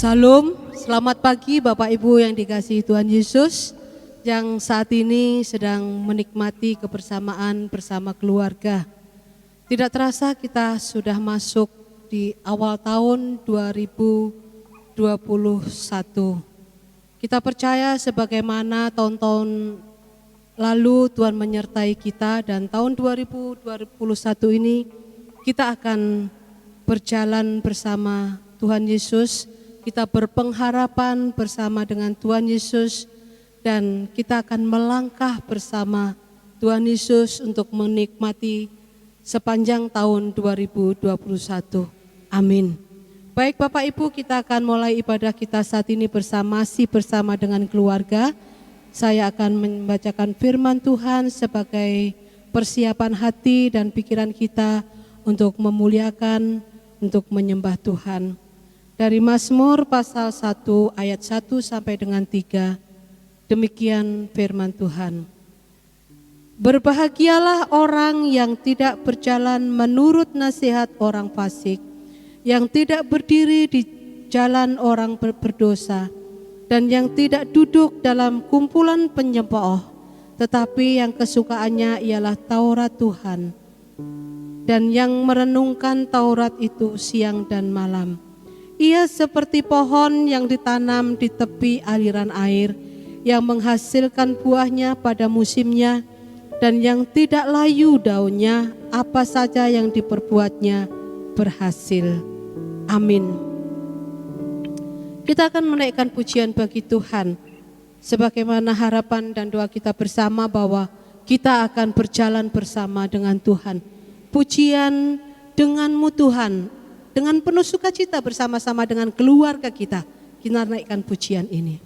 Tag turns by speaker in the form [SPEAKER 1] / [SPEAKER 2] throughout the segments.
[SPEAKER 1] Salam, selamat pagi Bapak Ibu yang dikasihi Tuhan Yesus yang saat ini sedang menikmati kebersamaan bersama keluarga. Tidak terasa kita sudah masuk di awal tahun 2021. Kita percaya sebagaimana tahun-tahun lalu Tuhan menyertai kita dan tahun 2021 ini kita akan berjalan bersama Tuhan Yesus. Kita berpengharapan bersama dengan Tuhan Yesus dan kita akan melangkah bersama Tuhan Yesus untuk menikmati sepanjang tahun 2021. Amin. Baik Bapak Ibu, kita akan mulai ibadah kita saat ini bersama dengan keluarga. Saya akan membacakan firman Tuhan sebagai persiapan hati dan pikiran kita untuk memuliakan, untuk menyembah Tuhan. Dari Mazmur pasal 1 ayat 1 sampai dengan 3, demikian firman Tuhan. Berbahagialah orang yang tidak berjalan menurut nasihat orang fasik, yang tidak berdiri di jalan orang berdosa, dan yang tidak duduk dalam kumpulan penyembah, tetapi yang kesukaannya ialah Taurat Tuhan, dan yang merenungkan Taurat itu siang dan malam. Ia seperti pohon yang ditanam di tepi aliran air, yang menghasilkan buahnya pada musimnya, dan yang tidak layu daunnya, apa saja yang diperbuatnya berhasil. Amin. Kita akan menaikkan pujian bagi Tuhan, sebagaimana harapan dan doa kita bersama bahwa kita akan berjalan bersama dengan Tuhan. Pujian denganmu Tuhan, dengan penuh sukacita bersama-sama dengan keluarga kita naikkan pujian ini.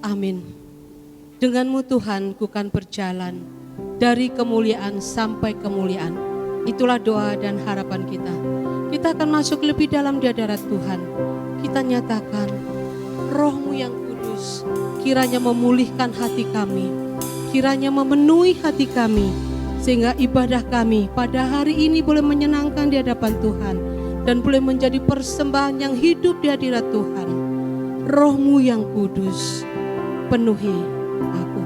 [SPEAKER 1] Amin. Denganmu Tuhan, ku kan berjalan dari kemuliaan sampai kemuliaan. Itulah doa dan harapan kita. Kita akan masuk lebih dalam di hadirat Tuhan. Kita nyatakan, Roh-Mu yang kudus kiranya memulihkan hati kami, kiranya memenuhi hati kami, sehingga ibadah kami pada hari ini boleh menyenangkan di hadapan Tuhan dan boleh menjadi persembahan yang hidup di hadirat Tuhan. Roh-Mu yang kudus, penuhi aku.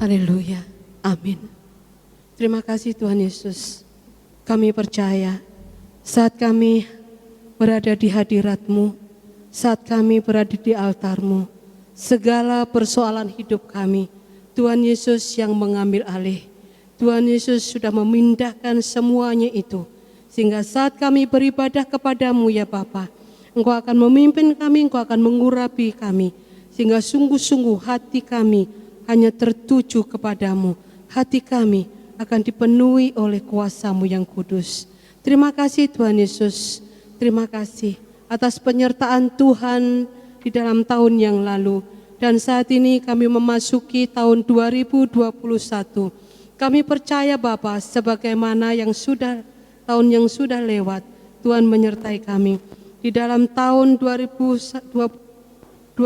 [SPEAKER 1] Haleluya, amin. Terima kasih Tuhan Yesus. Kami percaya saat kami berada di hadirat-Mu, saat kami berada di altar-Mu, segala persoalan hidup kami, Tuhan Yesus yang mengambil alih. Tuhan Yesus sudah memindahkan semuanya itu. Sehingga saat kami beribadah kepada-Mu ya Bapa, Engkau akan memimpin kami, Engkau akan mengurapi kami. Sehingga sungguh-sungguh hati kami hanya tertuju kepadamu. Hati kami akan dipenuhi oleh kuasa-Mu yang kudus. Terima kasih Tuhan Yesus, terima kasih atas penyertaan Tuhan di dalam tahun yang lalu. Dan saat ini kami memasuki tahun 2021. Kami percaya Bapa, sebagaimana tahun yang sudah lewat, Tuhan menyertai kami. Di dalam tahun 2021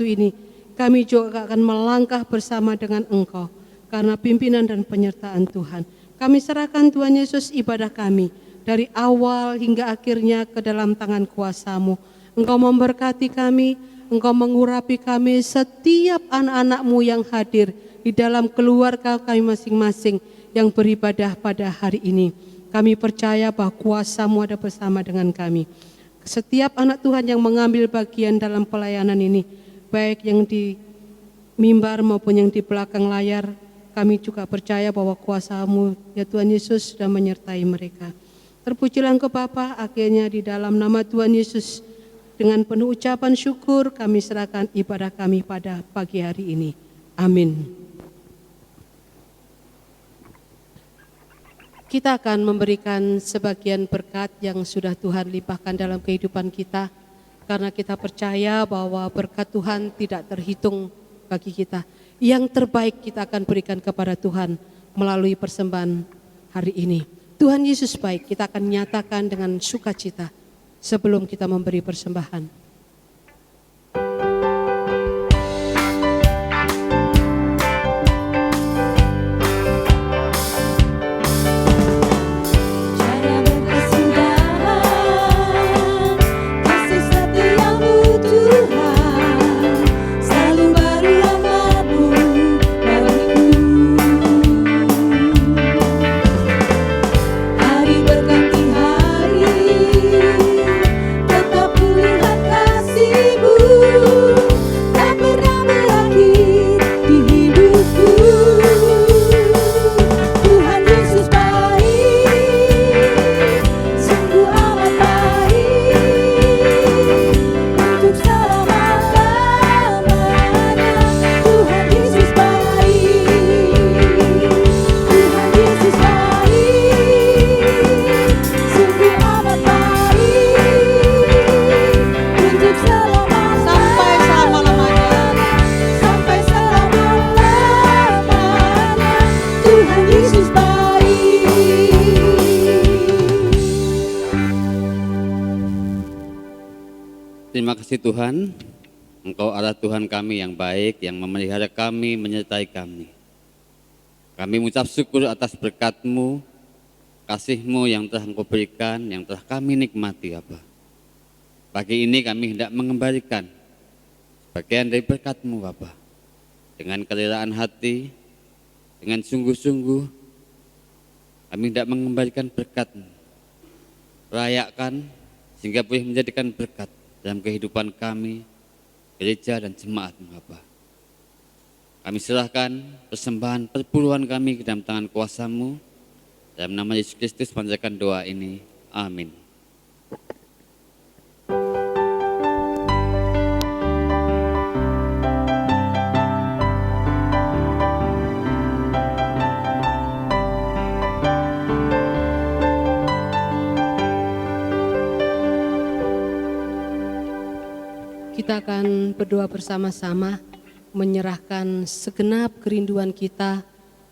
[SPEAKER 1] ini, kami juga akan melangkah bersama dengan Engkau, karena pimpinan dan penyertaan Tuhan. Kami serahkan Tuhan Yesus ibadah kami, dari awal hingga akhirnya ke dalam tangan kuasa-Mu. Engkau memberkati kami, Engkau mengurapi kami, setiap anak-anak-Mu yang hadir di dalam keluarga kami masing-masing yang beribadah pada hari ini. Kami percaya bahwa kuasa-Mu ada bersama dengan kami. Setiap anak Tuhan yang mengambil bagian dalam pelayanan ini, baik yang di mimbar maupun yang di belakang layar, kami juga percaya bahwa kuasa-Mu ya Tuhan Yesus sudah menyertai mereka. Terpujilah Engkau Bapa, akhirnya di dalam nama Tuhan Yesus, dengan penuh ucapan syukur kami serahkan ibadah kami pada pagi hari ini. Amin. Kita akan memberikan sebagian berkat yang sudah Tuhan limpahkan dalam kehidupan kita, karena kita percaya bahwa berkat Tuhan tidak terhitung bagi kita. Yang terbaik kita akan berikan kepada Tuhan melalui persembahan hari ini. Tuhan Yesus baik, kita akan nyatakan dengan sukacita sebelum kita memberi persembahan.
[SPEAKER 2] Terima kasih Tuhan, Engkau adalah Tuhan kami yang baik, yang memelihara kami, menyertai kami. Kami mengucap syukur atas berkat-Mu, kasih-Mu yang telah Engkau berikan, yang telah kami nikmati Bapa. Pagi ini kami hendak mengembalikan bagian dari berkat-Mu Bapa. Dengan kerelaan hati, dengan sungguh-sungguh, kami hendak mengembalikan berkat-Mu. Rayakan sehingga boleh menjadikan berkat dalam kehidupan kami, gereja dan jemaat-Mu Bapa. Kami serahkan persembahan perpuluhan kami ke dalam tangan kuasa-Mu. Dalam nama Yesus Kristus panjatkan doa ini. Amin.
[SPEAKER 1] Kita akan berdoa bersama-sama, menyerahkan segenap kerinduan kita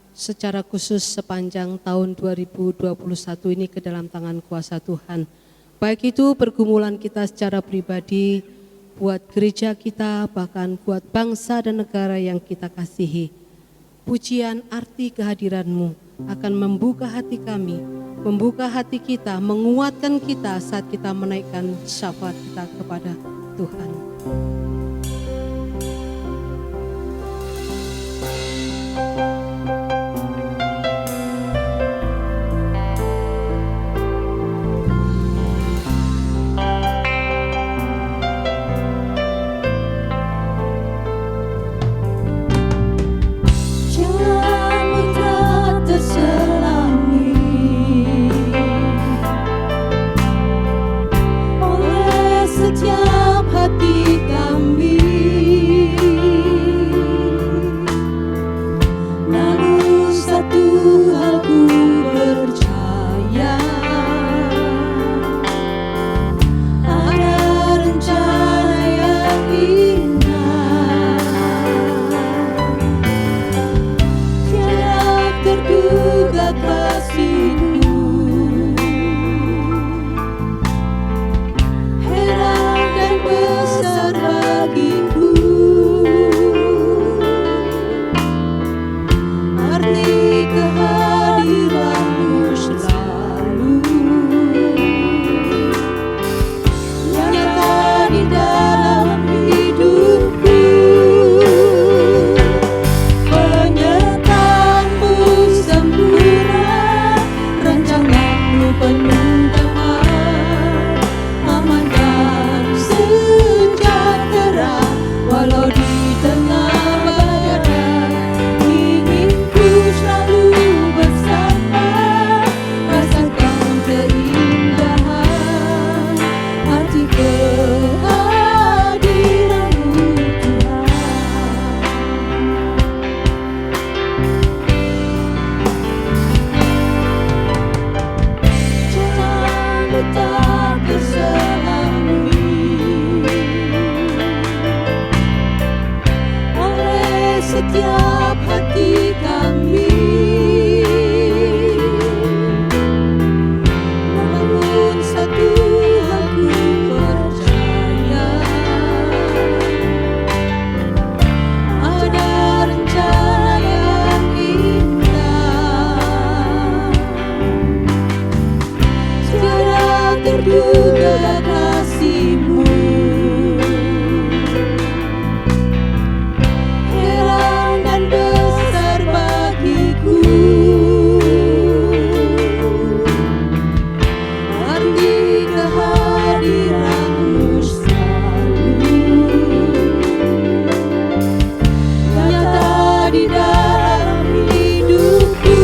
[SPEAKER 1] secara khusus sepanjang tahun 2021 ini ke dalam tangan kuasa Tuhan. Baik itu pergumulan kita secara pribadi, buat gereja kita, bahkan buat bangsa dan negara yang kita kasihi. Pujian arti kehadiran-Mu akan membuka hati kami, membuka hati kita, menguatkan kita saat kita menaikkan syafaat kita kepada Tuhan.
[SPEAKER 3] Setiap hati kami
[SPEAKER 1] dalam hati kami, namun satu aku percaya, ada rencana yang indah, tiada terduga kasih-Mu. Heran dan besar bagiku arti kehadiran-Mu selalu nyata di dalam hidupku.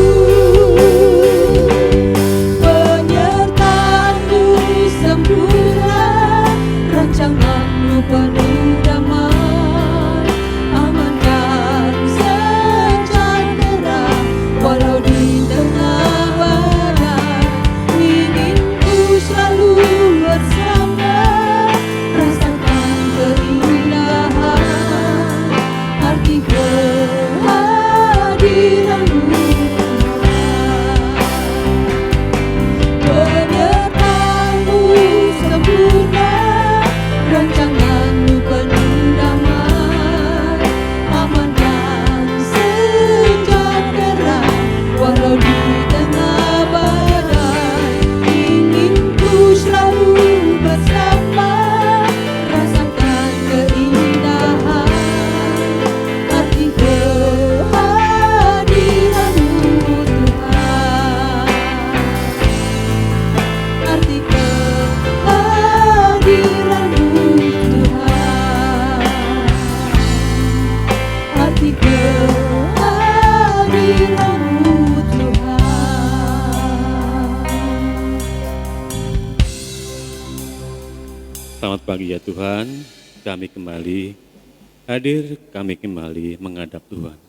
[SPEAKER 1] Penyertaan-Mu sempurna, rancangan-Mu penuh damai, aman dan sejahtera walau di tengah badai. Inginku selalu bersama, rasakan keindahan arti kehadiran-Mu. Penyertaan-Mu sempurna, rancangan-Mu penuh damai, aman dan sejahtera walau di tengah badai. Inginku selalu bersama, rasakan keindahan arti kehadiran-Mu Tuhan, arti kehadiran-Mu Tuhan, arti kehadiran-Mu Tuhan.
[SPEAKER 3] Selamat pagi ya Tuhan, kami kembali hadir, kami kembali menghadap Tuhan.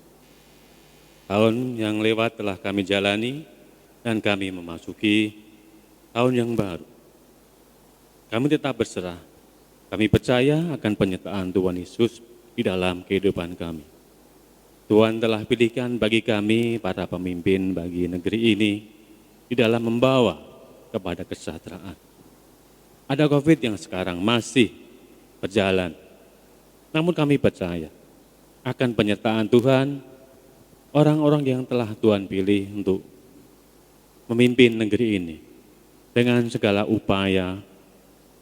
[SPEAKER 3] Tahun yang lewat telah kami jalani dan kami memasuki tahun yang baru. Kami tetap berserah, kami percaya akan penyertaan Tuhan Yesus di dalam kehidupan kami. Tuhan telah pilihkan bagi kami para pemimpin bagi negeri ini di dalam membawa kepada kesejahteraan. Ada COVID yang sekarang masih berjalan, namun kami percaya akan penyertaan Tuhan, orang-orang yang telah Tuhan pilih untuk memimpin negeri ini dengan segala upaya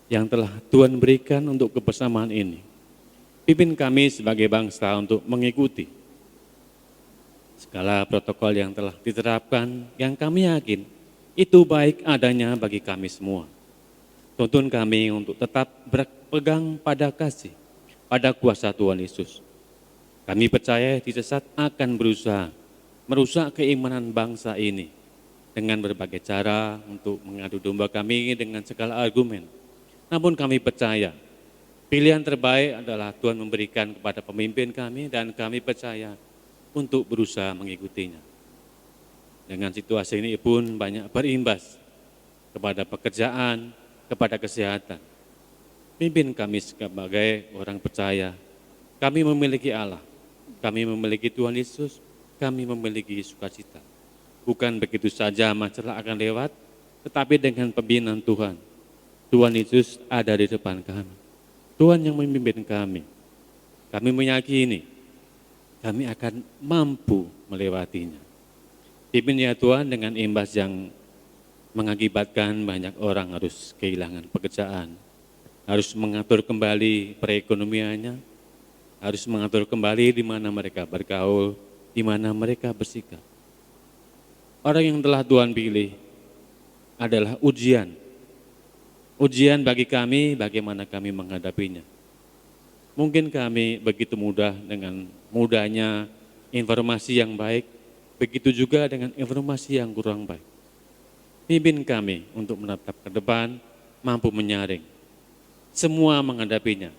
[SPEAKER 3] yang telah Tuhan berikan untuk kebersamaan ini. Pimpin kami sebagai bangsa untuk mengikuti segala protokol yang telah diterapkan, yang kami yakin itu baik adanya bagi kami semua. Tuntun kami untuk tetap berpegang pada kasih, pada kuasa Tuhan Yesus. Kami percaya tidak sesat akan berusaha merusak keimanan bangsa ini dengan berbagai cara untuk mengadu domba kami dengan segala argumen. Namun kami percaya pilihan terbaik adalah Tuhan memberikan kepada pemimpin kami dan kami percaya untuk berusaha mengikutinya. Dengan situasi ini pun banyak berimbas kepada pekerjaan, kepada kesehatan. Pimpin kami sebagai orang percaya. Kami memiliki Allah, kami memiliki Tuhan Yesus, kami memiliki sukacita. Bukan begitu saja masalah akan lewat, tetapi dengan pembinaan Tuhan. Tuhan Yesus ada di depan kami. Tuhan yang memimpin kami. Kami meyakini kami akan mampu melewatinya. Pimpin ya Tuhan dengan imbas yang mengakibatkan banyak orang harus kehilangan pekerjaan, harus mengatur kembali perekonomiannya, harus mengatur kembali di mana mereka bergaul, di mana mereka bersikap. Orang yang telah Tuhan pilih adalah ujian. Ujian bagi kami, bagaimana kami menghadapinya. Mungkin kami begitu mudah dengan mudahnya informasi yang baik, begitu juga dengan informasi yang kurang baik. Pimpin kami untuk menatap ke depan, mampu menyaring. Semua menghadapinya.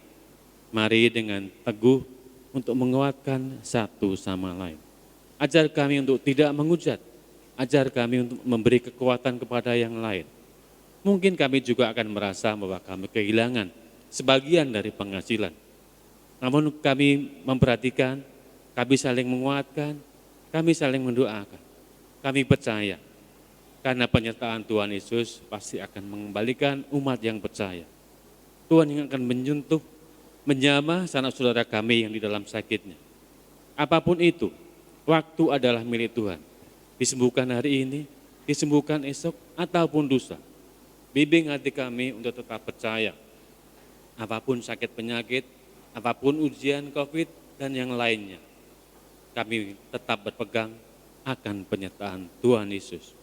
[SPEAKER 3] Mari dengan teguh untuk menguatkan satu sama lain. Ajar kami untuk tidak menghujat. Ajar kami untuk memberi kekuatan kepada yang lain. Mungkin kami juga akan merasa bahwa kami kehilangan sebagian dari penghasilan. Namun kami memperhatikan Kami saling menguatkan, kami saling mendoakan. Kami percaya, karena penyertaan Tuhan Yesus pasti akan mengembalikan umat yang percaya. Tuhan yang akan menyentuh, menjamah sanak saudara kami yang di dalam sakitnya. Apapun itu, waktu adalah milik Tuhan. Disembuhkan hari ini, disembuhkan esok, ataupun lusa. Bimbing hati kami untuk tetap percaya. Apapun sakit penyakit, apapun ujian COVID dan yang lainnya, kami tetap berpegang akan penyertaan Tuhan Yesus.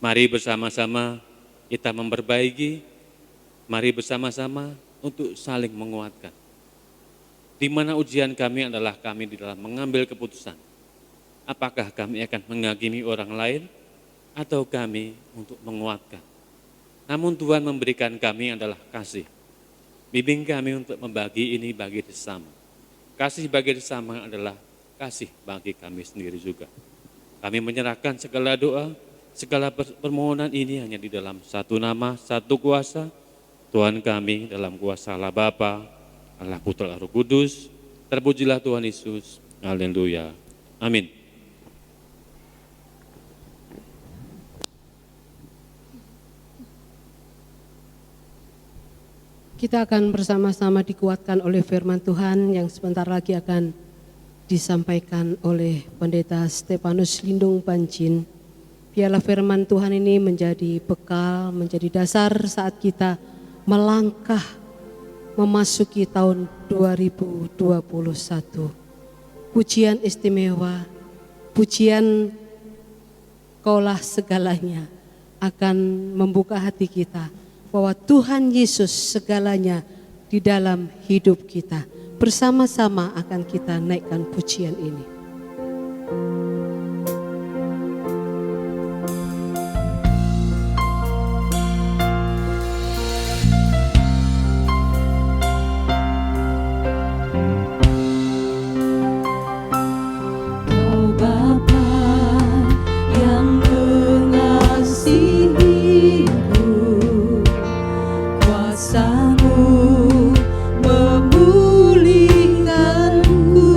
[SPEAKER 3] Mari bersama-sama kita memperbaiki, mari bersama-sama untuk saling menguatkan. Di mana ujian kami adalah kami di dalam mengambil keputusan. Apakah kami akan menghakimi orang lain atau kami untuk menguatkan. Namun Tuhan memberikan kami adalah kasih. Bimbing kami untuk membagi ini bagi sesama. Kasih bagi sesama adalah kasih bagi kami sendiri juga. Kami menyerahkan segala doa, segala permohonan ini hanya di dalam satu nama, satu kuasa, Tuhan kami dalam kuasa Allah Bapa, Allah Putra, Allah Roh Kudus. Terpujilah Tuhan Yesus. Haleluya. Amin.
[SPEAKER 1] Kita akan bersama-sama dikuatkan oleh firman Tuhan yang sebentar lagi akan disampaikan oleh Pendeta Stefanus Lindung Pancin. Biarlah firman Tuhan ini menjadi bekal, menjadi dasar saat kita melangkah memasuki tahun 2021. Pujian istimewa, pujian Kaulah segalanya akan membuka hati kita bahwa Tuhan Yesus segalanya di dalam hidup kita. Bersama-sama akan kita naikkan pujian ini.
[SPEAKER 4] Memulihkanku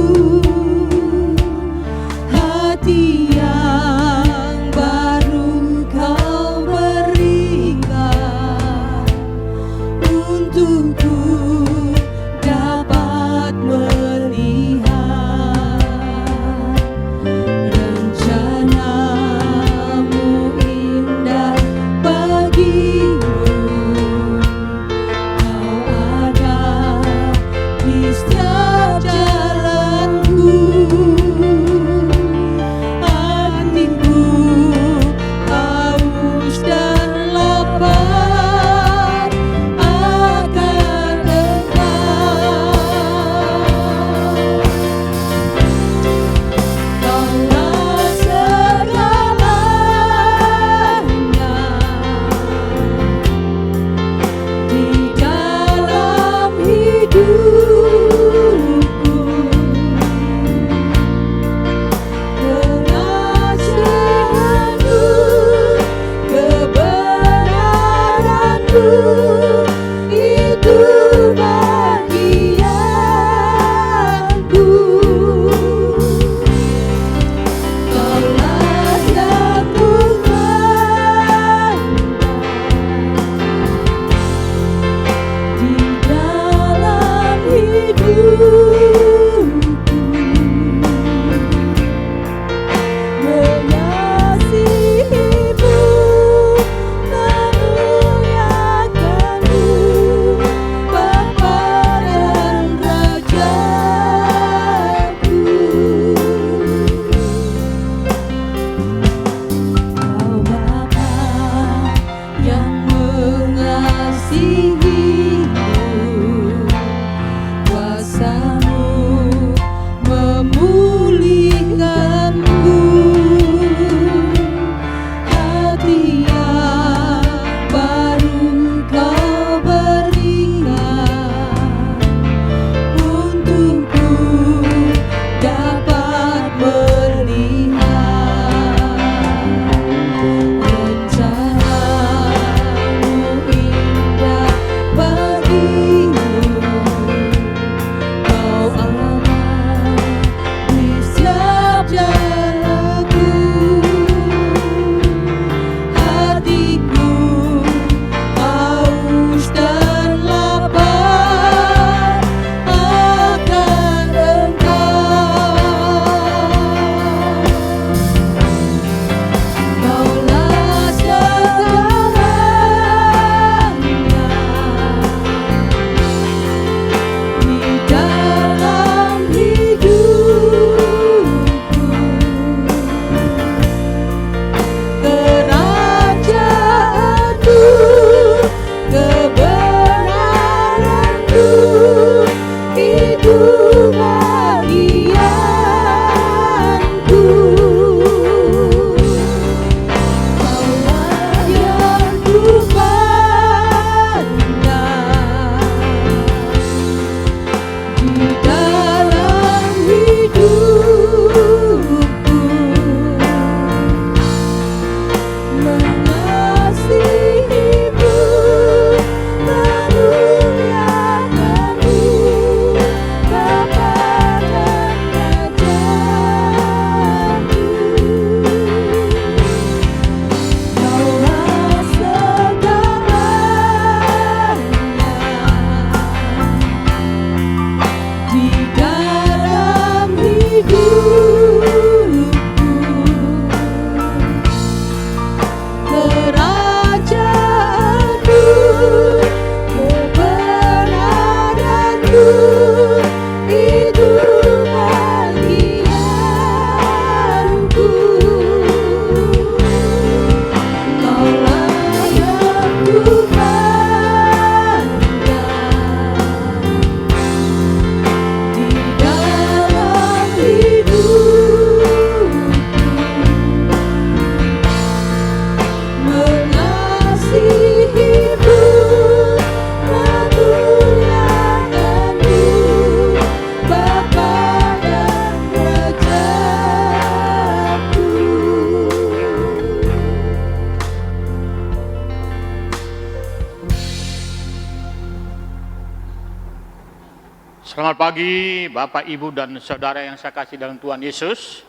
[SPEAKER 4] Selamat pagi Bapak, Ibu, dan Saudara yang saya kasih dalam Tuhan Yesus.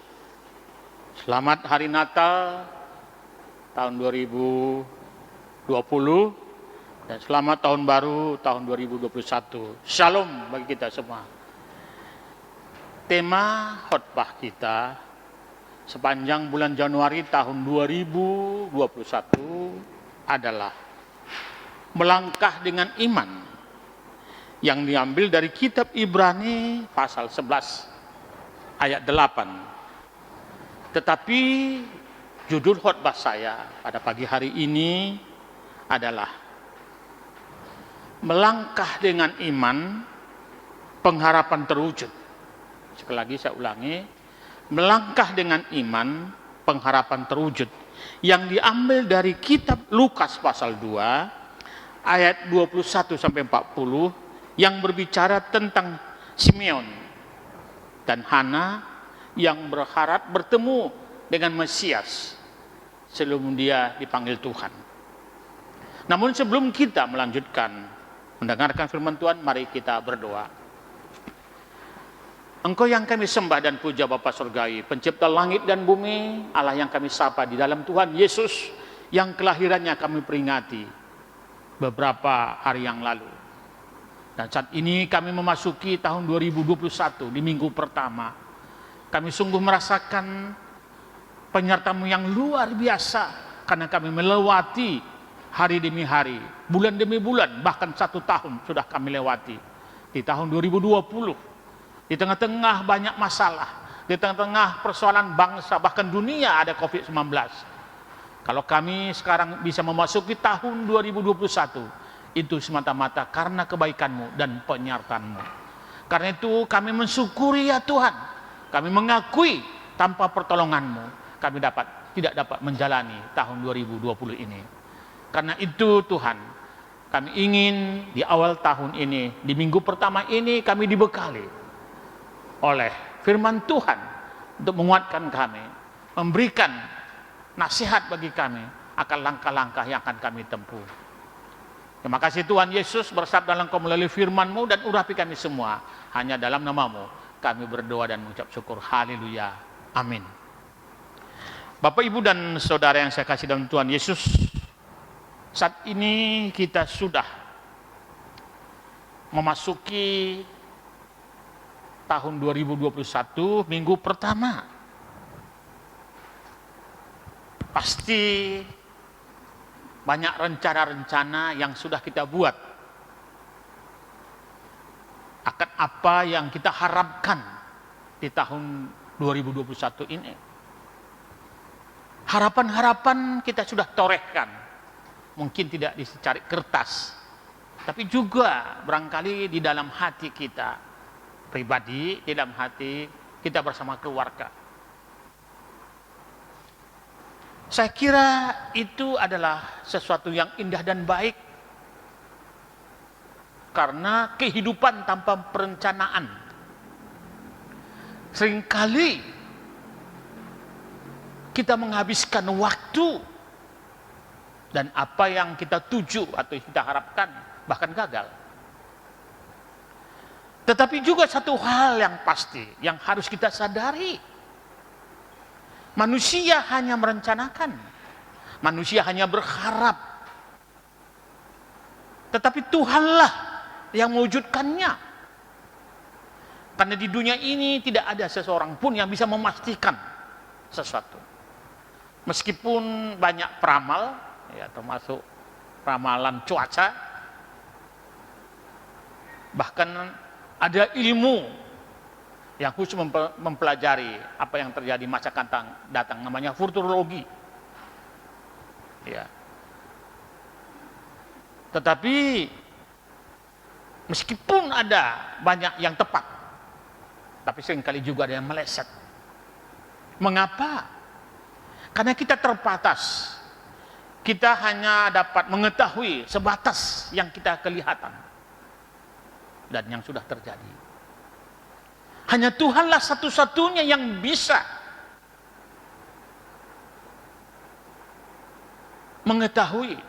[SPEAKER 4] Selamat Hari Natal tahun 2020 dan selamat Tahun Baru tahun 2021. Shalom bagi kita semua. Tema khotbah kita sepanjang bulan Januari tahun 2021 adalah melangkah dengan iman, yang diambil dari kitab Ibrani pasal 11 ayat 8. Tetapi judul khotbah saya pada pagi hari ini adalah melangkah dengan iman, pengharapan terwujud. Sekali lagi saya ulangi, melangkah dengan iman, pengharapan terwujud, yang diambil dari kitab Lukas pasal 2 ayat 21 sampai 40, yang berbicara tentang Simeon dan Hana yang berharap bertemu dengan Mesias sebelum dia dipanggil Tuhan. Namun sebelum kita melanjutkan mendengarkan firman Tuhan, mari kita berdoa. Engkau yang kami sembah dan puja, Bapa Surgawi, pencipta langit dan bumi, Allah yang kami sapa di dalam Tuhan Yesus, yang kelahirannya kami peringati beberapa hari yang lalu. Dan saat ini kami memasuki tahun 2021 di minggu pertama. Kami sungguh merasakan penyertamu yang luar biasa, karena kami melewati hari demi hari, bulan demi bulan, bahkan 1 tahun sudah kami lewati. Di tahun 2020, di tengah-tengah banyak masalah, di tengah-tengah persoalan bangsa, bahkan dunia ada COVID-19. Kalau kami sekarang bisa memasuki tahun 2021, itu semata-mata karena kebaikan-Mu dan penyertaan-Mu. Karena itu kami mensyukuri ya Tuhan, kami mengakui tanpa pertolongan-Mu kami tidak dapat menjalani tahun 2020 ini. Karena itu Tuhan, kami ingin di awal tahun ini, di minggu pertama ini, kami dibekali oleh firman Tuhan untuk menguatkan kami, memberikan nasihat bagi kami akan langkah-langkah yang akan kami tempuh. Terima kasih Tuhan Yesus, bersabda Engkau melalui firman-Mu, dan urapi kami semua. Hanya dalam nama-Mu kami berdoa dan mengucap syukur. Haleluya. Amin. Bapak, Ibu, dan Saudara yang saya kasih dalam Tuhan Yesus, saat ini kita sudah memasuki tahun 2021, minggu pertama. Pasti banyak rencana-rencana yang sudah kita buat akan apa yang kita harapkan di tahun 2021 ini. Harapan-harapan kita sudah torehkan, mungkin tidak di secari kertas, tapi juga barangkali di dalam hati kita pribadi, di dalam hati kita bersama keluarga. Saya kira itu adalah sesuatu yang indah dan baik, karena kehidupan tanpa perencanaan seringkali kita menghabiskan waktu, dan apa yang kita tuju atau kita harapkan bahkan gagal. Tetapi juga satu hal yang pasti yang harus kita sadari, manusia hanya merencanakan, manusia hanya berharap, tetapi Tuhanlah yang mewujudkannya. Karena di dunia ini tidak ada seseorang pun yang bisa memastikan sesuatu. Meskipun banyak peramal, ya, termasuk ramalan cuaca, bahkan ada ilmu yang khusus mempelajari apa yang terjadi masa akan datang, namanya futurologi. Ya. Tetapi meskipun ada banyak yang tepat, tapi seringkali juga ada yang meleset. Mengapa? Karena kita terbatas. Kita hanya dapat mengetahui sebatas yang kita kelihatan dan yang sudah terjadi. Hanya Tuhanlah satu-satunya yang bisa mengetahui.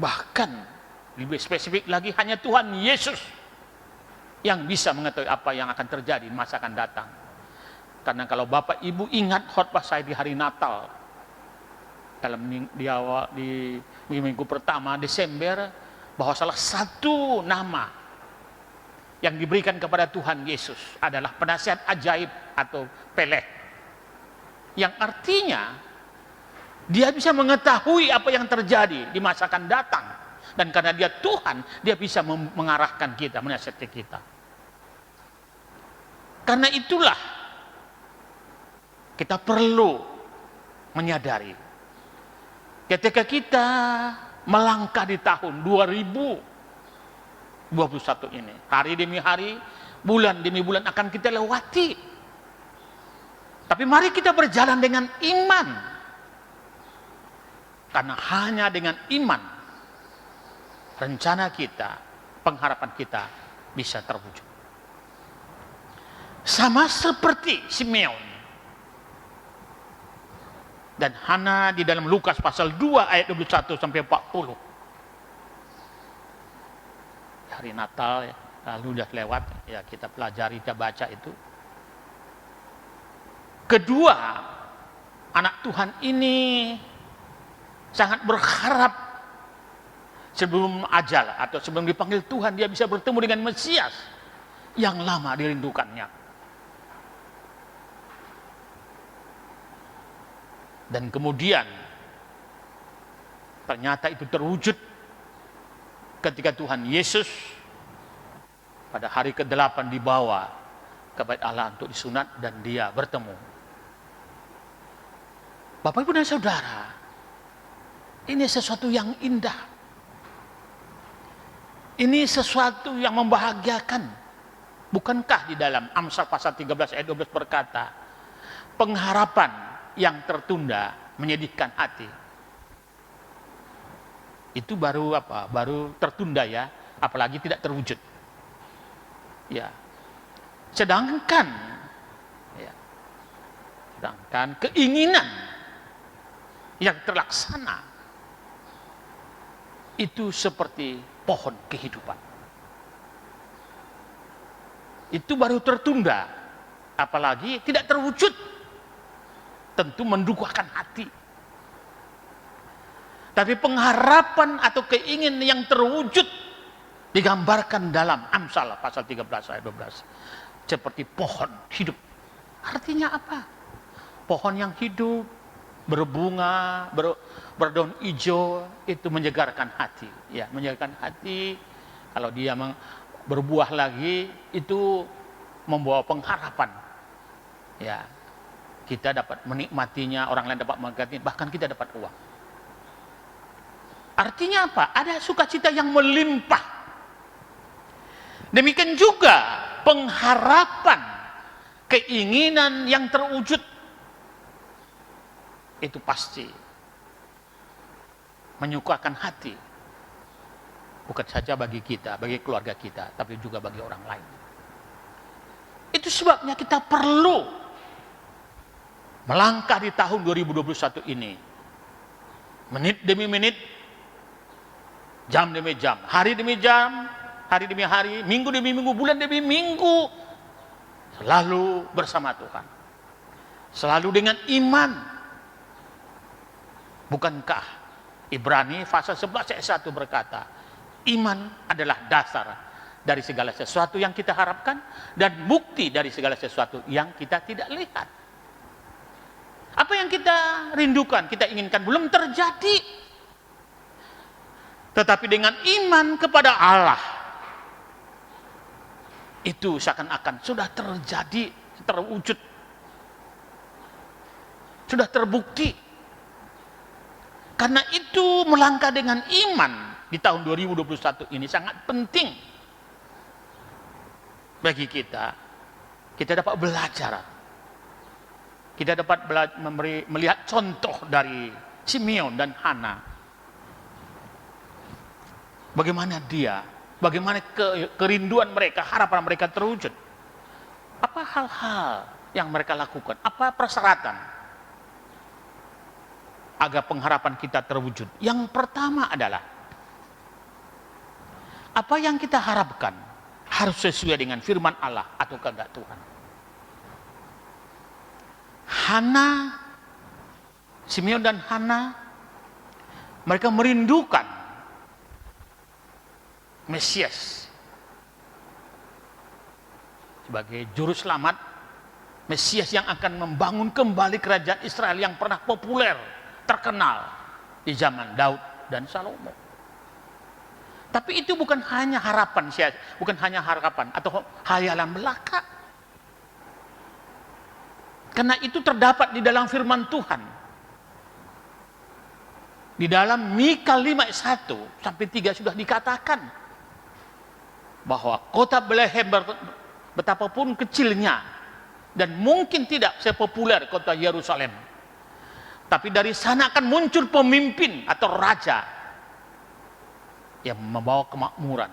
[SPEAKER 4] Bahkan lebih spesifik lagi, hanya Tuhan Yesus yang bisa mengetahui apa yang akan terjadi di masa akan datang. Karena kalau Bapak Ibu ingat khotbah saya di hari Natal, di minggu pertama Desember, bahwa salah satu nama yang diberikan kepada Tuhan Yesus adalah penasihat ajaib atau Peleh, yang artinya dia bisa mengetahui apa yang terjadi di masa akan datang, dan karena dia Tuhan, dia bisa mengarahkan kita, menasihati kita. Karena itulah kita perlu menyadari ketika kita melangkah di tahun 2021 ini, hari demi hari, bulan demi bulan akan kita lewati. Tapi mari kita berjalan dengan iman. Karena hanya dengan iman rencana kita, pengharapan kita bisa terwujud. Sama seperti Simeon dan Hana di dalam Lukas pasal 2 ayat 21 sampai 40. Hari Natal ya, lalu sudah lewat ya, kita pelajari, kita baca itu. Kedua anak Tuhan ini sangat berharap sebelum ajal atau sebelum dipanggil Tuhan, dia bisa bertemu dengan Mesias yang lama dirindukannya. Dan kemudian ternyata itu terwujud ketika Tuhan Yesus pada hari ke-8 dibawa ke Bait Allah untuk disunat dan dia bertemu. Bapak Ibu dan Saudara, ini sesuatu yang indah. Ini sesuatu yang membahagiakan. Bukankah di dalam Amsal pasal 13 ayat 12 berkata, pengharapan yang tertunda menyedihkan hati. Itu baru apa? Baru tertunda ya, apalagi tidak terwujud. Ya. Sedangkan keinginan yang terlaksana itu seperti pohon kehidupan. Itu baru tertunda, apalagi tidak terwujud. Tentu mendukakan hati. Tapi pengharapan atau keinginan yang terwujud digambarkan dalam Amsal pasal 13 ayat 12 seperti pohon hidup. Artinya apa? Pohon yang hidup, berbunga, berdaun hijau, itu menyegarkan hati. Ya, menyegarkan hati. Kalau dia berbuah lagi, itu membawa pengharapan. Ya, kita dapat menikmatinya, orang lain dapat menikmatinya, bahkan kita dapat uang. Artinya apa? Ada sukacita yang melimpah. Demikian juga pengharapan, keinginan yang terwujud, itu pasti menyukakan hati. Bukan saja bagi kita, bagi keluarga kita, tapi juga bagi orang lain. Itu sebabnya kita perlu melangkah di tahun 2021 ini, menit demi menit, jam demi jam, hari demi jam, hari demi hari, minggu demi minggu, bulan demi minggu, selalu bersama Tuhan, selalu dengan iman. Bukankah Ibrani pasal 11 ayat 1 berkata, iman adalah dasar dari segala sesuatu yang kita harapkan dan bukti dari segala sesuatu yang kita tidak lihat. Apa yang kita rindukan, kita inginkan belum terjadi. Tetapi dengan iman kepada Allah, itu seakan-akan sudah terjadi, terwujud, sudah terbukti. Karena itu melangkah dengan iman di tahun 2021 ini sangat penting bagi kita. Kita dapat belajar. Kita dapat melihat contoh dari Simeon dan Hana. Bagaimana kerinduan mereka, harapan mereka terwujud. Apa hal-hal yang mereka lakukan? Apa persyaratan agar pengharapan kita terwujud? Yang pertama adalah, apa yang kita harapkan harus sesuai dengan firman Allah atau kehendak Tuhan. Simeon dan Hana, mereka merindukan Mesias sebagai juru selamat, Mesias yang akan membangun kembali kerajaan Israel yang pernah populer, terkenal di zaman Daud dan Salomo. Tapi itu bukan hanya harapan atau hayalan belaka. Karena itu terdapat di dalam firman Tuhan. Di dalam Mika 5 ayat 1 sampai 3 sudah dikatakan bahwa kota Bethlehem betapapun kecilnya dan mungkin tidak sepopuler kota Yerusalem, tapi dari sana akan muncul pemimpin atau raja yang membawa kemakmuran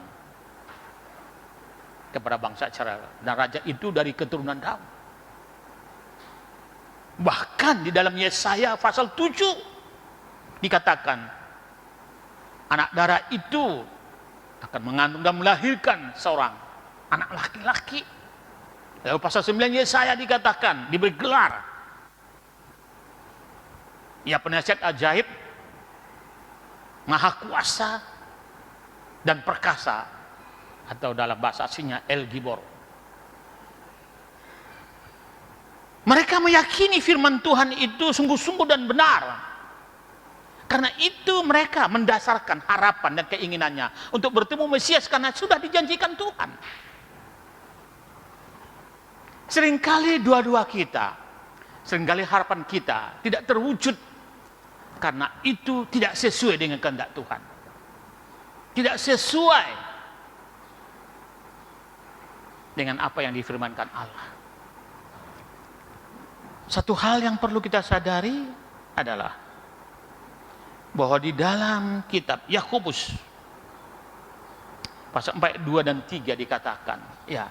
[SPEAKER 4] kepada bangsa Israel, dan raja itu dari keturunan Daud. Bahkan di dalam Yesaya pasal 7 dikatakan anak darah itu akan mengandung dan melahirkan seorang anak laki-laki. Lalu pasal 9 Yesaya dikatakan diberi gelar, ia penasihat ajaib, maha kuasa dan perkasa, atau dalam bahasa aslinya El Gibor. Mereka meyakini firman Tuhan itu sungguh-sungguh dan benar. Karena itu mereka mendasarkan harapan dan keinginannya untuk bertemu Mesias karena sudah dijanjikan Tuhan. Seringkali seringkali harapan kita tidak terwujud karena itu tidak sesuai dengan kehendak Tuhan. Tidak sesuai dengan apa yang difirmankan Allah. Satu hal yang perlu kita sadari adalah bahwa di dalam kitab Yakobus pasal 4 ayat 2 dan 3 dikatakan, ya,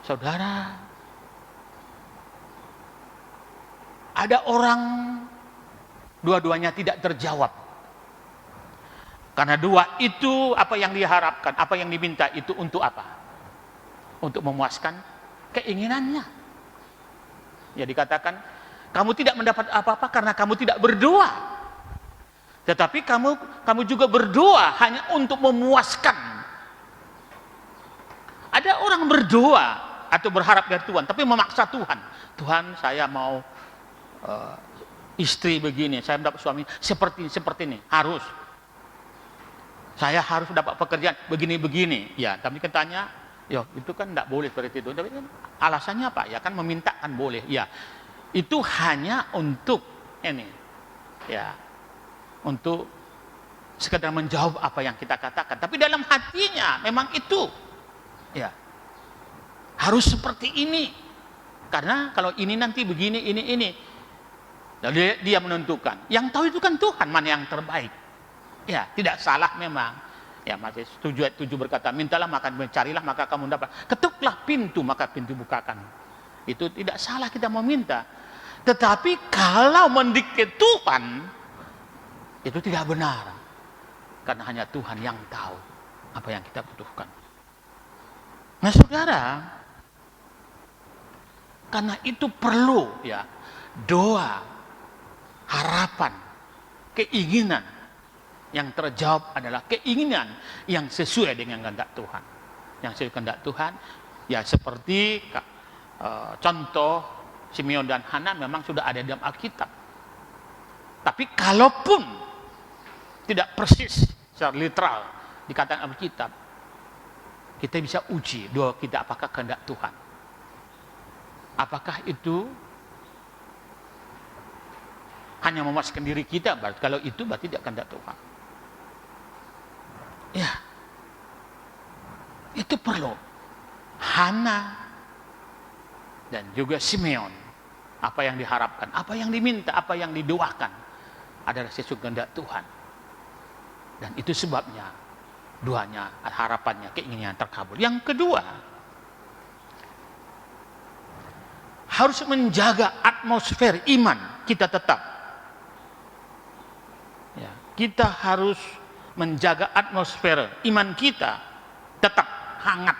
[SPEAKER 4] saudara, ada orang dua-duanya tidak terjawab. Karena dua itu apa yang diharapkan, apa yang diminta itu untuk apa? Untuk memuaskan keinginannya. Ya, dikatakan kamu tidak mendapat apa-apa karena kamu tidak berdoa. Tetapi kamu juga berdoa hanya untuk memuaskan. Ada orang berdoa atau berharap dari Tuhan tapi memaksa Tuhan. Tuhan, saya mau istri begini, saya mendapat suami seperti ini, harus. Saya harus dapat pekerjaan begini-begini. Ya, tapi katanya, ya itu kan tidak boleh seperti itu. Tapi alasannya apa? Ya kan memintakan boleh. Ya, itu hanya untuk ini, ya, untuk sekedar menjawab apa yang kita katakan. Tapi dalam hatinya memang itu, ya, harus seperti ini. Karena kalau ini nanti begini, ini. Lalu dia menentukan. Yang tahu itu kan Tuhan mana yang terbaik. Ya, tidak salah memang. Ya, masih 7 ayat 7 berkata, mintalah maka mencarilah maka kamu dapat. Ketuklah pintu maka pintu bukakan. Itu tidak salah kita meminta. Tetapi kalau mendikte Tuhan, itu tidak benar. Karena hanya Tuhan yang tahu apa yang kita butuhkan. Nah, saudara, karena itu perlu, ya, doa, harapan, keinginan. Yang terjawab adalah keinginan yang sesuai dengan kehendak Tuhan. Yang sesuai kehendak Tuhan, ya seperti contoh Simeon dan Hana memang sudah ada dalam Alkitab. Tapi kalaupun tidak persis secara literal dikatakan Alkitab, kita bisa uji doa kita apakah kehendak Tuhan. Apakah itu hanya memuaskan diri kita? Kalau itu berarti tidak kehendak Tuhan. Ya, itu perlu. Hana dan juga Simeon, apa yang diharapkan, apa yang diminta, apa yang didoakan adalah sesuai kehendak Tuhan. Dan itu sebabnya doanya, harapannya, keinginannya terkabul. Yang kedua, harus menjaga atmosfer iman kita tetap. Ya, kita harus menjaga atmosfer iman kita tetap hangat.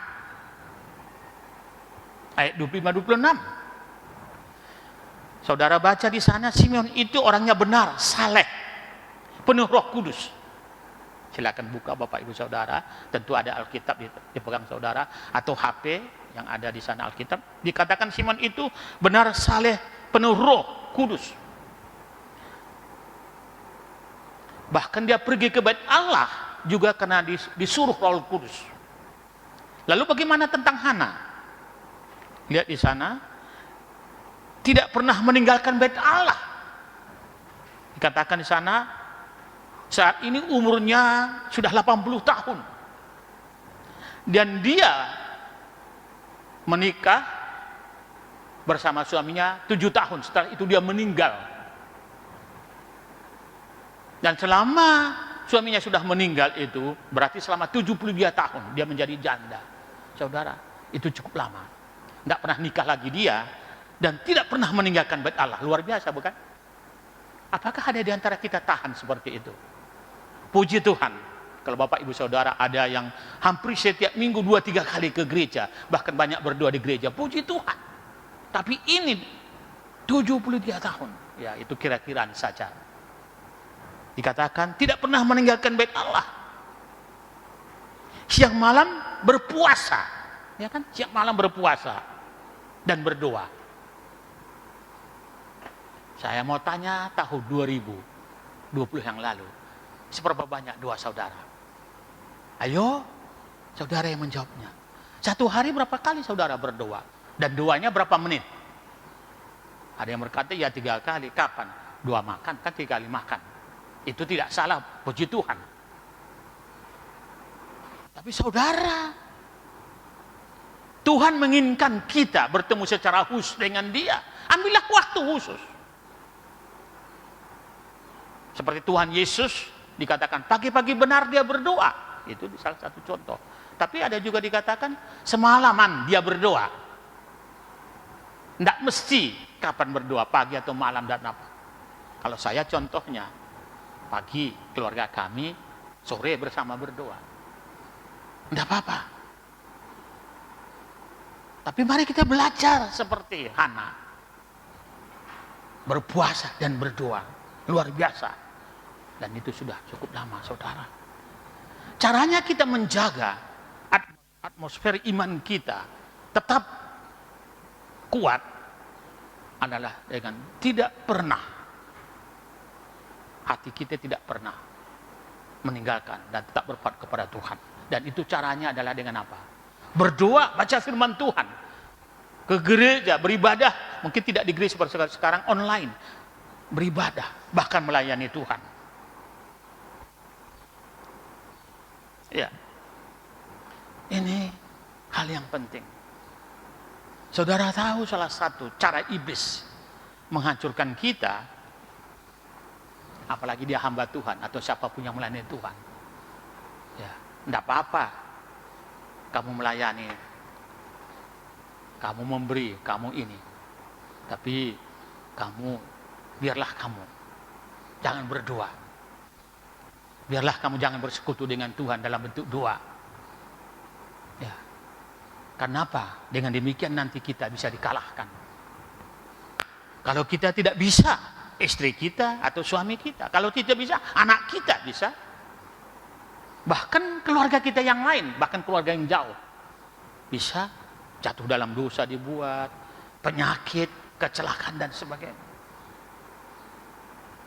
[SPEAKER 4] Ayat 25-26. Saudara baca di sana, Simeon itu orangnya benar, saleh, penuh Roh Kudus. Silakan buka Bapak Ibu Saudara, tentu ada Alkitab dipegang saudara atau HP yang ada di sana Alkitab. Dikatakan Simeon itu benar, saleh, penuh Roh Kudus. Bahkan dia pergi ke bait Allah juga karena disuruh Roh Kudus. Lalu bagaimana tentang Hana? Lihat di sana, tidak pernah meninggalkan bait Allah. Dikatakan di sana, saat ini umurnya sudah 80 tahun. Dan dia menikah bersama suaminya 7 tahun. Setelah itu dia meninggal. Dan selama suaminya sudah meninggal itu, berarti selama 72 tahun dia menjadi janda. Saudara, itu cukup lama. Tidak pernah nikah lagi dia, dan tidak pernah meninggalkan bait Allah. Luar biasa, bukan? Apakah ada di antara kita tahan seperti itu? Puji Tuhan, kalau Bapak Ibu Saudara ada yang hampir setiap minggu 2-3 kali ke gereja, bahkan banyak berdoa di gereja, puji Tuhan. Tapi ini 73 tahun, ya itu kira-kiraan saja. Dikatakan tidak pernah meninggalkan bait Allah. Siang malam berpuasa, ya kan? Siang malam berpuasa dan berdoa. Saya mau tanya, tahun 2020 yang lalu, seberapa banyak doa saudara? Ayo, saudara yang menjawabnya. Satu hari berapa kali saudara berdoa? Dan doanya berapa menit? Ada yang berkata, ya 3 kali. Kapan? 2 makan, kan 3 kali makan. Itu tidak salah, puji Tuhan. Tapi saudara, Tuhan menginginkan kita bertemu secara khusus dengan Dia. Ambillah waktu khusus. Seperti Tuhan Yesus dikatakan pagi-pagi benar dia berdoa. Itu salah satu contoh. Tapi ada juga dikatakan semalaman dia berdoa. Tidak mesti kapan berdoa, pagi atau malam dan apa. Kalau saya contohnya, pagi keluarga kami, sore bersama berdoa. Tidak apa-apa. Tapi mari kita belajar seperti Hana. Berpuasa dan berdoa. Luar biasa. Dan itu sudah cukup lama, saudara. Caranya kita menjaga atmosfer iman kita tetap kuat adalah dengan tidak pernah, hati kita tidak pernah meninggalkan dan tetap berbuat kepada Tuhan. Dan itu caranya adalah dengan apa? Berdoa, baca firman Tuhan, ke gereja, beribadah, mungkin tidak di gereja seperti sekarang, online, beribadah, bahkan melayani Tuhan. Ya, ini hal yang penting. Saudara tahu salah satu cara iblis menghancurkan kita, apalagi dia hamba Tuhan atau siapapun yang melayani Tuhan. Ya, tidak apa-apa kamu melayani, kamu memberi, kamu ini. Tapi biarlah kamu jangan berdoa. Biarlah kamu jangan bersekutu dengan Tuhan dalam bentuk doa. Ya. Karena apa? Dengan demikian nanti kita bisa dikalahkan. Kalau kita tidak bisa, istri kita atau suami kita. Kalau tidak bisa, anak kita bisa. Bahkan keluarga kita yang lain, bahkan keluarga yang jauh. Bisa jatuh dalam dosa dibuat, penyakit, kecelakaan dan sebagainya.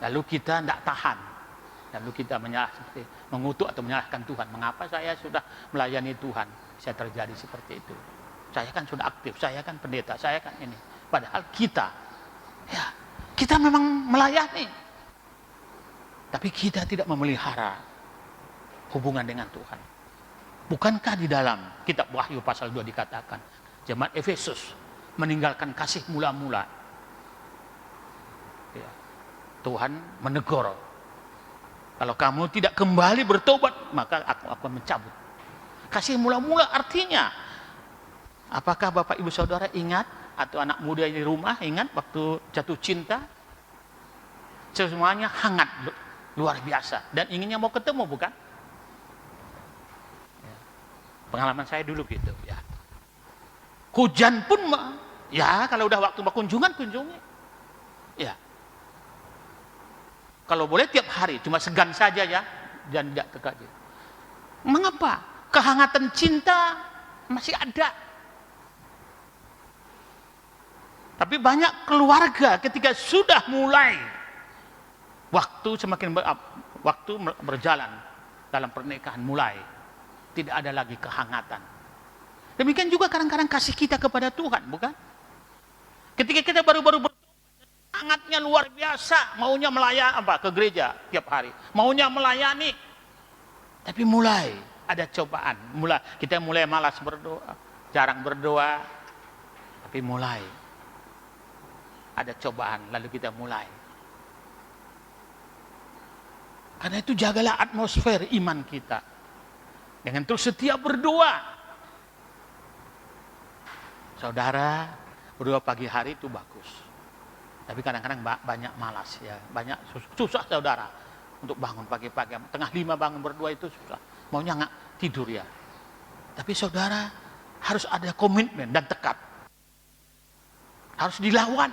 [SPEAKER 4] Lalu kita tidak tahan. Lalu kita mengutuk atau menyalahkan Tuhan. Mengapa saya sudah melayani Tuhan, saya terjadi seperti itu? Saya kan sudah aktif, saya kan pendeta, saya kan ini. Padahal kita memang melayani. Tapi kita tidak memelihara hubungan dengan Tuhan. Bukankah di dalam kitab Wahyu pasal 2 dikatakan, jemaat Efesus meninggalkan kasih mula-mula. Ya. Tuhan menegur. Kalau kamu tidak kembali bertobat, maka aku akan mencabut. Kasih mula-mula artinya, apakah Bapak Ibu Saudara ingat, atau anak muda di rumah ingat waktu jatuh cinta? Semuanya hangat, luar biasa. Dan inginnya mau ketemu, bukan? Pengalaman saya dulu gitu ya. Hujan pun ya kalau udah waktu kunjungan kunjungi. Ya. Kalau boleh tiap hari, cuma segan saja ya, dan tidak terkaji. Mengapa? Kehangatan cinta masih ada. Tapi banyak keluarga ketika sudah mulai waktu semakin waktu berjalan dalam pernikahan mulai tidak ada lagi kehangatan. Demikian juga kadang-kadang kasih kita kepada Tuhan, bukan? Ketika kita baru-baru hangatnya luar biasa, maunya melayani ke gereja tiap hari, maunya melayani, tapi mulai ada cobaan, kita mulai malas berdoa, jarang berdoa, tapi mulai ada cobaan, lalu kita mulai. Karena itu jagalah atmosfer iman kita dengan terus setia berdoa. Saudara, berdoa pagi hari itu bagus. Tapi kadang-kadang banyak malas ya, banyak susah saudara untuk bangun pagi-pagi. Tengah 5 bangun berdoa itu susah. Maunya nggak tidur ya. Tapi saudara harus ada komitmen dan tekad. Harus dilawan.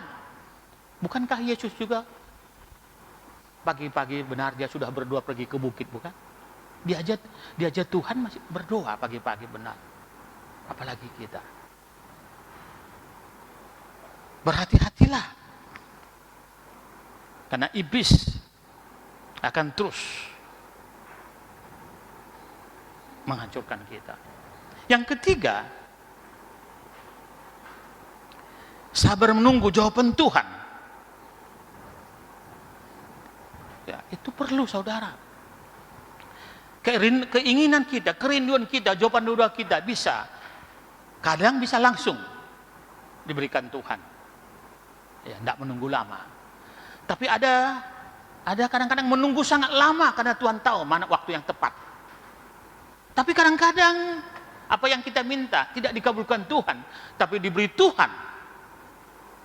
[SPEAKER 4] Bukankah Yesus juga pagi-pagi benar dia sudah berdoa pergi ke bukit, bukan? Diajak Tuhan masih berdoa pagi-pagi benar. Apalagi kita. Berhati-hatilah. Karena iblis akan terus menghancurkan kita. Yang ketiga, sabar menunggu jawaban Tuhan. Ya, itu perlu saudara. Keinginan kita, kerinduan kita, jawaban doa kita kadang bisa langsung diberikan Tuhan. Ya, tidak menunggu lama. Tapi ada kadang-kadang menunggu sangat lama karena Tuhan tahu mana waktu yang tepat. Tapi kadang-kadang apa yang kita minta tidak dikabulkan Tuhan, tapi diberi Tuhan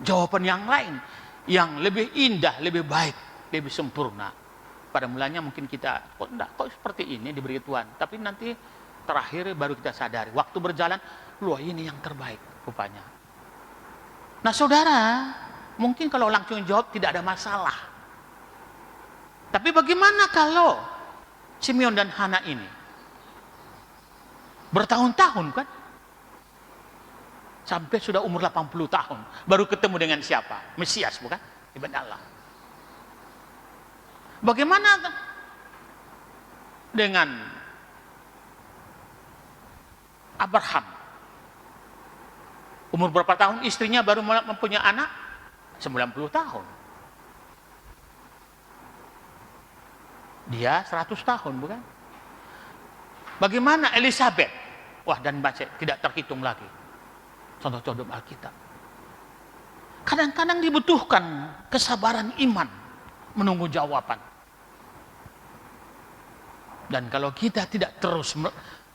[SPEAKER 4] jawaban yang lain, yang lebih indah, lebih baik, lebih sempurna. Pada mulanya mungkin kita kok seperti ini diberi Tuhan, tapi nanti terakhir baru kita sadari waktu berjalan, loh ini yang terbaik rupanya. Nah saudara, mungkin kalau langsung jawab tidak ada masalah. Tapi bagaimana kalau Simeon dan Hana ini bertahun-tahun kan? Sampai sudah umur 80 tahun baru ketemu dengan siapa? Mesias, bukan? Ibn Allah. Bagaimana dengan Abraham? Umur berapa tahun istrinya baru mempunyai anak? 90 tahun. Dia 100 tahun, bukan? Bagaimana Elizabeth? Wah, dan baca tidak terhitung lagi. Contoh-contoh Alkitab. Kadang-kadang dibutuhkan kesabaran iman menunggu jawaban. Dan kalau kita tidak terus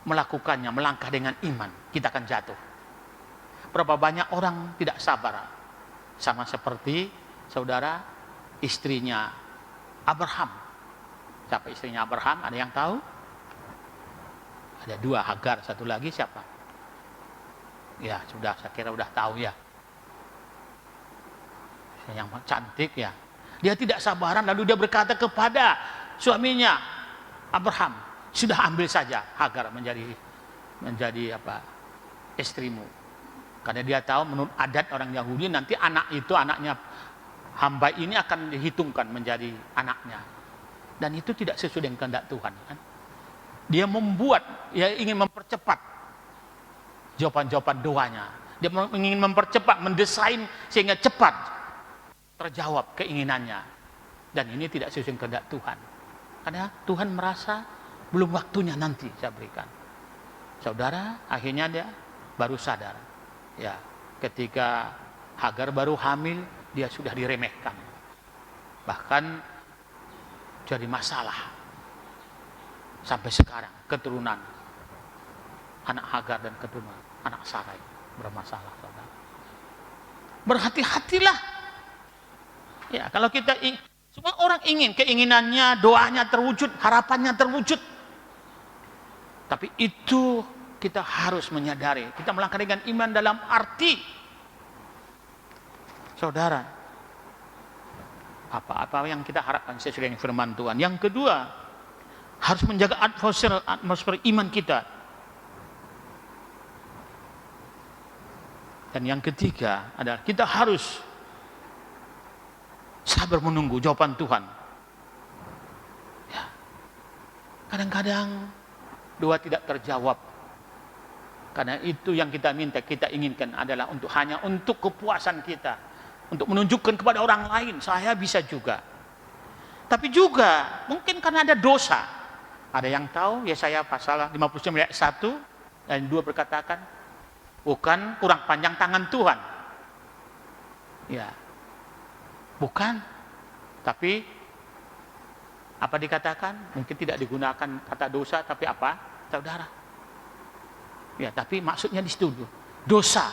[SPEAKER 4] melakukannya, melangkah dengan iman, kita akan jatuh. Berapa banyak orang tidak sabar, sama seperti saudara istrinya Abraham. Siapa istrinya Abraham? Ada yang tahu? Ada 2, Hagar, satu lagi siapa? Ya sudah, saya kira sudah tahu ya. Yang cantik ya. Dia tidak sabaran, lalu dia berkata kepada suaminya Abraham, sudah ambil saja Hagar menjadi istrimu. Karena dia tahu menurut adat orang Yahudi nanti anaknya hamba ini akan dihitungkan menjadi anaknya. Dan itu tidak sesuai dengan kehendak Tuhan kan? Dia ingin mempercepat jawaban-jawaban doanya. Dia ingin mempercepat, mendesain sehingga cepat terjawab keinginannya. Dan ini tidak sesuai dengan kehendak Tuhan. Karena Tuhan merasa belum waktunya nanti saya berikan. Saudara, akhirnya dia baru sadar. Ya, ketika Hagar baru hamil, dia sudah diremehkan. Bahkan jadi masalah. Sampai sekarang keturunan anak Hagar dan keturunan anak Sarai bermasalah, saudara. Berhati-hatilah. Ya, kalau semua orang ingin keinginannya, doanya terwujud, harapannya terwujud. Tapi itu kita harus menyadari, kita melangkah dengan iman dalam arti, saudara, apa yang kita harapkan sesuai dengan firman Tuhan. Yang kedua, harus menjaga atmosfer iman kita. Dan yang ketiga adalah kita harus sabar menunggu jawaban Tuhan. Ya. Kadang-kadang doa tidak terjawab. Karena itu yang kita minta, kita inginkan adalah hanya untuk kepuasan kita, untuk menunjukkan kepada orang lain, saya bisa juga. Tapi juga mungkin karena ada dosa. Ada yang tahu, Yesaya pasal 59 ayat 1 dan 2 berkatakan, bukan kurang panjang tangan Tuhan. Ya. Bukan. Tapi apa dikatakan? Mungkin tidak digunakan kata dosa, tapi apa? Saudara. Ya, tapi maksudnya di situ dosa.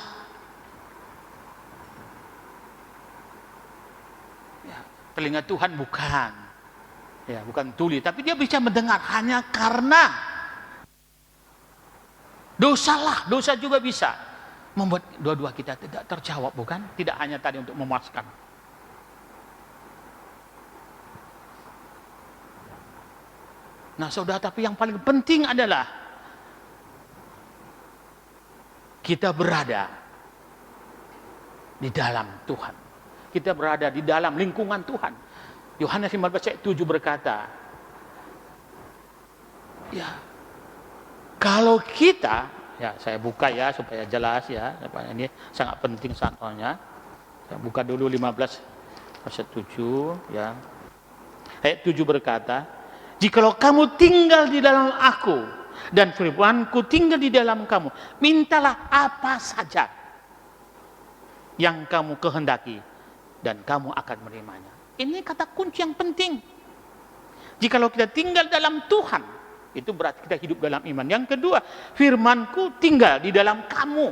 [SPEAKER 4] Ya, telinga Tuhan bukan, ya bukan tuli, tapi dia bisa mendengar hanya karena dosa juga bisa membuat dua-dua kita tidak terjawab, bukan? Tidak hanya tadi untuk memuaskan. Nah, saudara, tapi yang paling penting adalah kita berada di dalam Tuhan. Kita berada di dalam lingkungan Tuhan. Yohanes 15 ayat 7 berkata, ya, kalau kita, ya saya buka ya supaya jelas ya, supaya ini sangat penting soalnya. Saya buka dulu 15 ayat 7 ya. Ayat 7 berkata, jikalau kamu tinggal di dalam aku dan firman-Ku tinggal di dalam kamu, mintalah apa saja yang kamu kehendaki dan kamu akan menerimanya. Ini kata kunci yang penting. Jikalau kita tinggal dalam Tuhan, itu berarti kita hidup dalam iman. Yang kedua, firman-Ku tinggal di dalam kamu.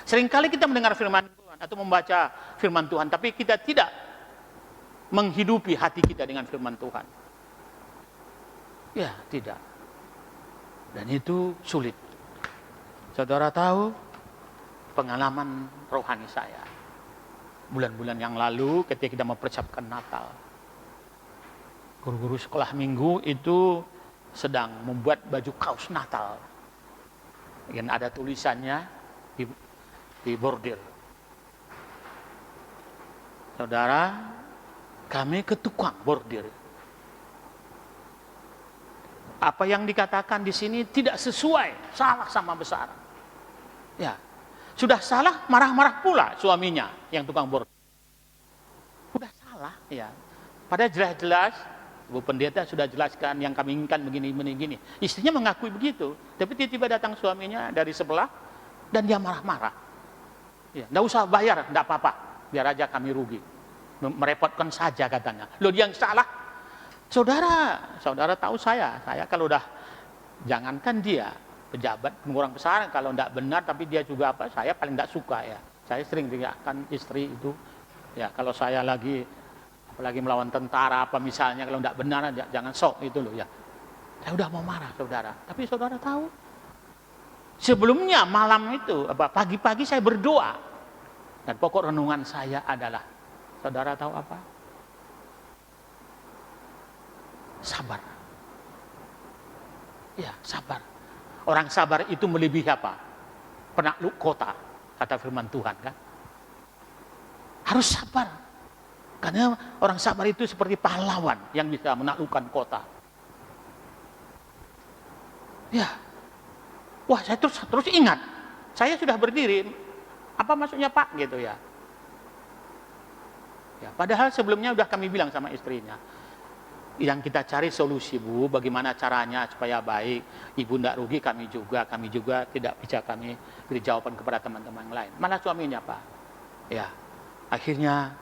[SPEAKER 4] Seringkali kita mendengar firman Tuhan atau membaca firman Tuhan, tapi kita tidak menghidupi hati kita dengan firman Tuhan. Ya, tidak. Dan itu sulit. Saudara tahu pengalaman rohani saya. Bulan-bulan yang lalu ketika kita mempersiapkan Natal. Guru-guru sekolah minggu itu sedang membuat baju kaos Natal. Yang ada tulisannya di bordir. Saudara, kami ke tukang bordir. Apa yang dikatakan di sini tidak sesuai, salah sama besar. Ya, sudah salah, marah-marah pula suaminya yang tukang bordir. Sudah salah, ya. Padahal jelas-jelas, Bu Pendeta sudah jelaskan yang kami inginkan begini. Istrinya mengakui begitu, tapi tiba-tiba datang suaminya dari sebelah dan dia marah-marah. Ya, nggak usah bayar, nggak apa-apa, biar aja kami rugi. Merepotkan saja katanya. Loh, dia yang salah. Saudara tahu saya kalau udah, jangankan dia pejabat orang besar, kalau tidak benar tapi dia juga apa, saya paling tidak suka ya. Saya sering tinggalkan istri itu ya, kalau saya lagi apalagi melawan tentara apa misalnya, kalau tidak benar jangan sok itu loh ya. Saya udah mau marah saudara, tapi saudara tahu sebelumnya malam itu pagi-pagi saya berdoa dan pokok renungan saya adalah, saudara tahu apa? Sabar. Ya, sabar. Orang sabar itu melebihi apa? Penakluk kota, kata firman Tuhan kan. Harus sabar. Karena orang sabar itu seperti pahlawan yang bisa menaklukkan kota. Ya. Wah, saya terus ingat. Saya sudah berdiri. Apa maksudnya Pak gitu ya. Ya, padahal sebelumnya udah kami bilang sama istrinya, yang kita cari solusi Bu, bagaimana caranya supaya baik, ibu tidak rugi, kami juga tidak bisa kami beri jawaban kepada teman-teman yang lain. Malah suaminya Pak, ya akhirnya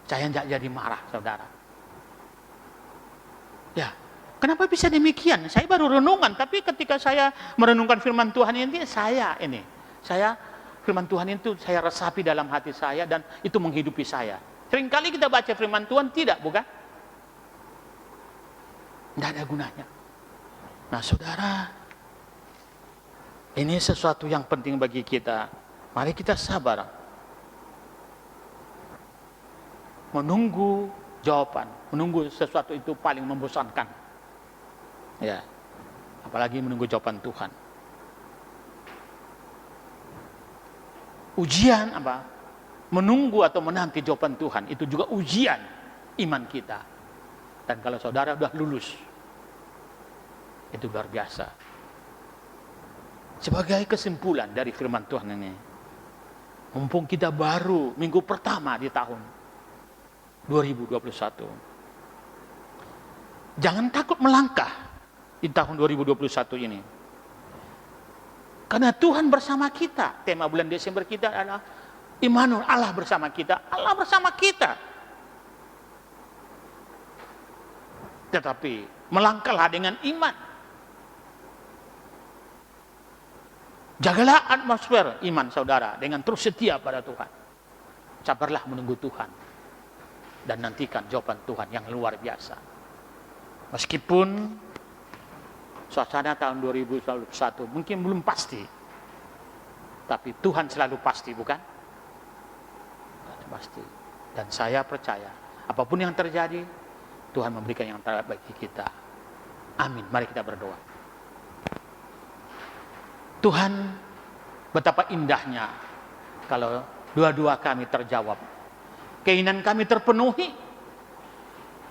[SPEAKER 4] saya tidak jadi marah saudara. Ya, kenapa bisa demikian? Saya baru renungan, tapi ketika saya merenungkan firman Tuhan ini, firman Tuhan itu saya resapi dalam hati saya dan itu menghidupi saya. Seringkali kita baca firman Tuhan tidak, bukan? Tidak ada gunanya. Nah saudara, Ini sesuatu yang penting bagi kita. Mari kita sabar. Menunggu jawaban, menunggu sesuatu itu paling membosankan. Ya. Apalagi menunggu jawaban Tuhan. Ujian apa? Menunggu atau menanti jawaban Tuhan itu juga ujian iman kita. Dan kalau saudara sudah lulus, itu luar biasa. Sebagai kesimpulan dari firman Tuhan ini, mumpung kita baru minggu pertama di tahun 2021, jangan takut melangkah di tahun 2021 ini. Karena Tuhan bersama kita. Tema bulan Desember kita adalah Immanuel, Allah bersama kita. Allah bersama kita. Tetapi melangkahlah dengan iman. Jagalah atmosfer iman saudara dengan terus setia pada Tuhan. Sabarlah menunggu Tuhan. Dan nantikan jawaban Tuhan yang luar biasa. Meskipun suasana tahun 2021 mungkin belum pasti. Tapi Tuhan selalu pasti, bukan? Pasti. Dan saya percaya, apapun yang terjadi, Tuhan memberikan yang terbaik bagi kita. Amin. Mari kita berdoa. Tuhan, betapa indahnya kalau doa-doa kami terjawab. Keinginan kami terpenuhi.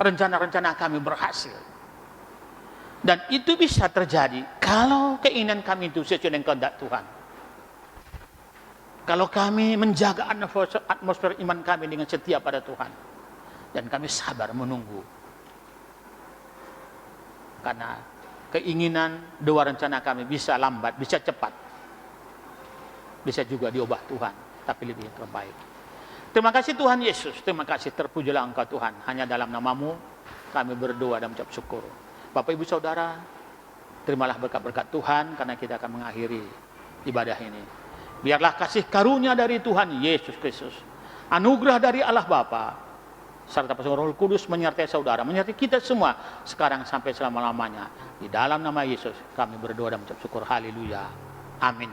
[SPEAKER 4] Rencana-rencana kami berhasil. Dan itu bisa terjadi kalau keinginan kami itu sesuai dengan kehendak Tuhan. Kalau kami menjaga atmosfer iman kami dengan setia pada Tuhan. Dan kami sabar menunggu. Karena keinginan, doa, rencana kami bisa lambat, bisa cepat. Bisa juga diubah Tuhan, tapi lebih terbaik. Terima kasih Tuhan Yesus, terima kasih, terpujilah Engkau Tuhan. Hanya dalam nama-Mu kami berdoa dan mengucap syukur. Bapak Ibu Saudara, terimalah berkat-berkat Tuhan karena kita akan mengakhiri ibadah ini. Biarlah kasih karunia dari Tuhan Yesus Kristus, anugerah dari Allah Bapa, serta pesan Roh Kudus menyertai saudara, menyertai kita semua sekarang sampai selama-lamanya. Di dalam nama Yesus kami berdoa dan mengucap syukur. Haleluya. Amin.